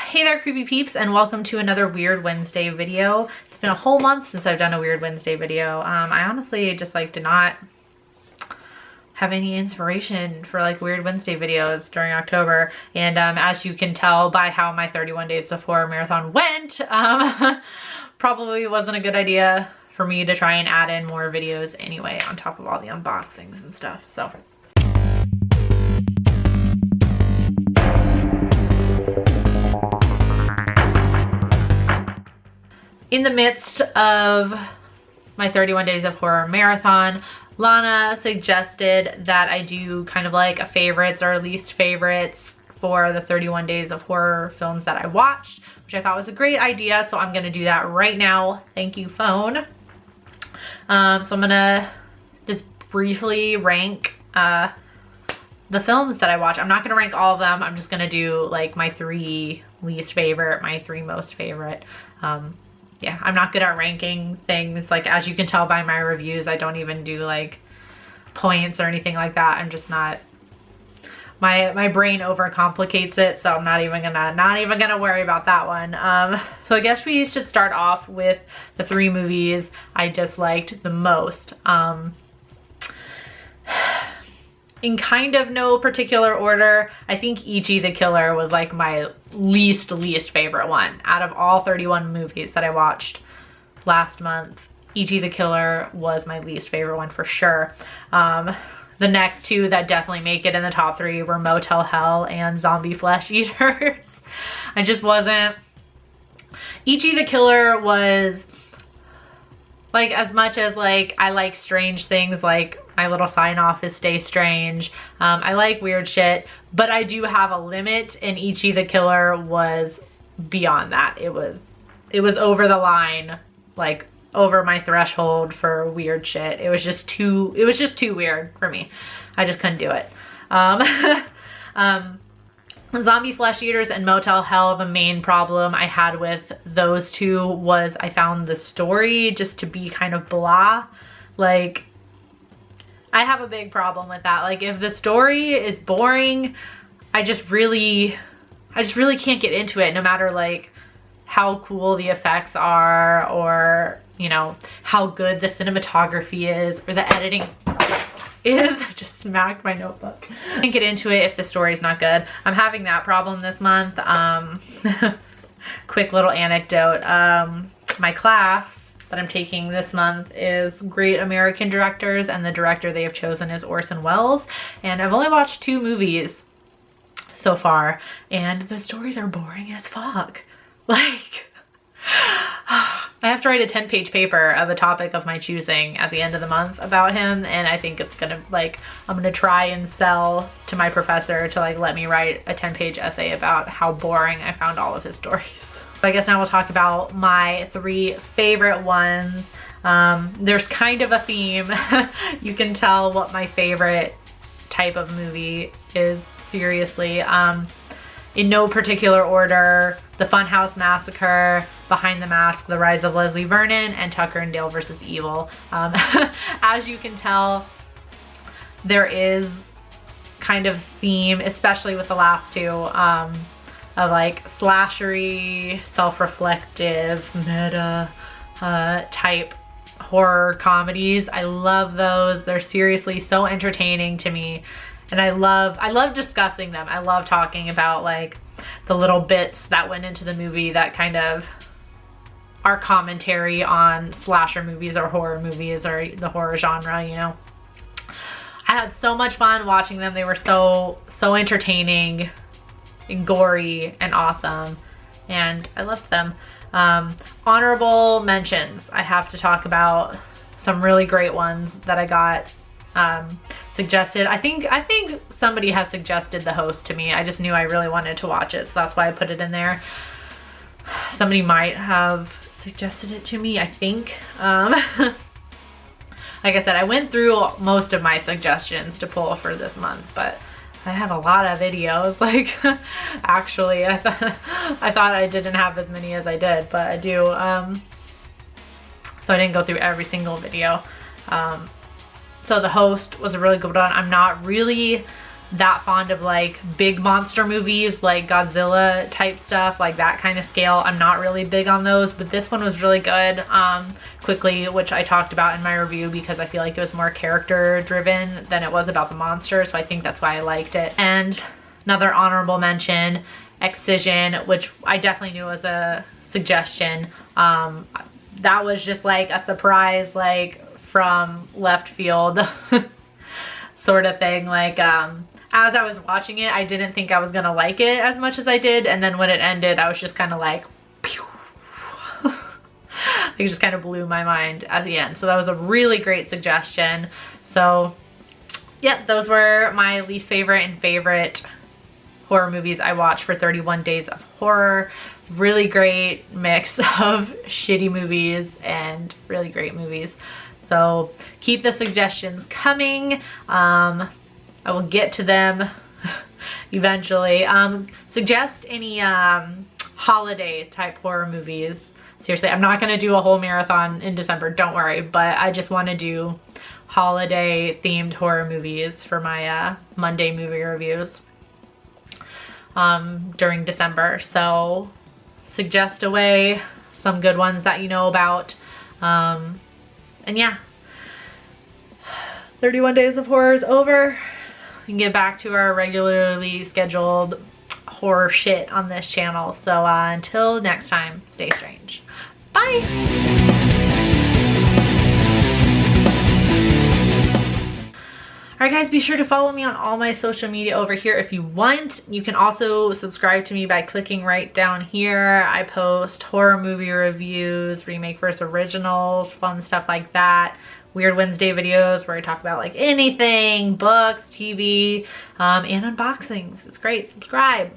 Hey there, creepy peeps, and welcome to another Weird Wednesday video. It's been a whole month since I've done a Weird Wednesday video. I honestly just did not have any inspiration for Weird Wednesday videos during October, and as you can tell by how my 31 Days of Horror marathon went, probably wasn't a good idea for me to try and add in more videos anyway on top of all the unboxings and stuff. So in the midst of my 31 Days of Horror marathon, Lana suggested that I do kind of a favorites or least favorites for the 31 Days of Horror films that I watched, which I thought was a great idea. So I'm gonna do that right now. Thank you, phone. So I'm gonna just briefly rank the films that I watch. I'm not gonna rank all of them. I'm just gonna do my 3 least favorite, my 3 most favorite. Yeah, I'm not good at ranking things. As you can tell by my reviews, I don't even do points or anything like that. I'm just not, my brain overcomplicates it, so I'm not even gonna worry about that one. So I guess we should start off with the 3 movies I disliked the most. In kind of no particular order, I think Ichi the Killer was my least favorite one. Out of all 31 movies that I watched last month, Ichi the Killer was my least favorite one for sure. The next 2 that definitely make it in the top 3 were Motel Hell and Zombie Flesh Eaters. I just wasn't... Ichi the Killer was... as much as I like strange things, my little sign off is Stay Strange. I like weird shit, but I do have a limit, and Ichi the Killer was beyond that. It was over the line, over my threshold for weird shit. It was just too weird for me. I just couldn't do it. Zombie Flesh Eaters and Motel Hell, the main problem I had with those 2 was I found the story just to be kind of blah. I have a big problem with that. If the story is boring, I just really can't get into it, no matter how cool the effects are, or how good the cinematography is, or the editing is. I just smacked my notebook. I can't get into it if the story's not good. I'm having that problem this month. Quick little anecdote. My class that I'm taking this month is Great American Directors, and the director they have chosen is Orson Welles. And I've only watched 2 movies so far, and the stories are boring as fuck. I have to write a 10-page paper of a topic of my choosing at the end of the month about him, and I think it's gonna I'm gonna try and sell to my professor to let me write a 10-page essay about how boring I found all of his stories. I guess now we'll talk about my 3 favorite ones. There's kind of a theme. You can tell what my favorite type of movie is, seriously. In no particular order: The Funhouse Massacre, Behind the Mask, The Rise of Leslie Vernon, and Tucker and Dale vs. Evil. As you can tell, there is kind of theme, especially with the last 2, of slashery, self-reflective, meta type horror comedies. I love those. They're seriously so entertaining to me, and I love discussing them. I love talking about the little bits that went into the movie that kind of are commentary on slasher movies or horror movies or the horror genre, I had so much fun watching them. They were so entertaining and gory and awesome, and I loved them. Honorable mentions, I have to talk about some really great ones that I got suggested. I think somebody has suggested The Host to me. I just knew I really wanted to watch it, so that's why I put it in there. Somebody might have suggested it to me, I think. Like I said, I went through most of my suggestions to pull for this month, but I have a lot of videos. Actually, I thought I didn't have as many as I did, but I do. So I didn't go through every single video. So The Host was a really good one. I'm not really that fond of like big monster movies, like Godzilla type stuff, like that kind of scale. I'm not really big on those, but this one was really good. Quickly, which I talked about in my review because I feel like it was more character driven than it was about the monster, so I think that's why I liked it. And another honorable mention, Excision, which I definitely knew was a suggestion. That was just like a surprise, like from left field sort of thing. Like as I was watching it, I didn't think I was gonna like it as much as I did, and then when it ended, I was just kind of like pew. It just kind of blew my mind at the end. So that was a really great suggestion. So yeah, those were my least favorite and favorite horror movies I watched for 31 Days of Horror. Really great mix of shitty movies and really great movies. So keep the suggestions coming. I will get to them eventually. Suggest any holiday type horror movies. Seriously, I'm not gonna do a whole marathon in December, don't worry, but I just wanna do holiday themed horror movies for my Monday movie reviews during December. So suggest away some good ones that you know about. And yeah, 31 Days of Horror is over. We can get back to our regularly scheduled horror shit on this channel. So until next time, stay strange. Bye! Alright guys, be sure to follow me on all my social media over here if you want. You can also subscribe to me by clicking right down here. I post horror movie reviews, remake versus originals, fun stuff like that. Weird Wednesday videos where I talk about like anything, books, TV, and unboxings. It's great. Subscribe.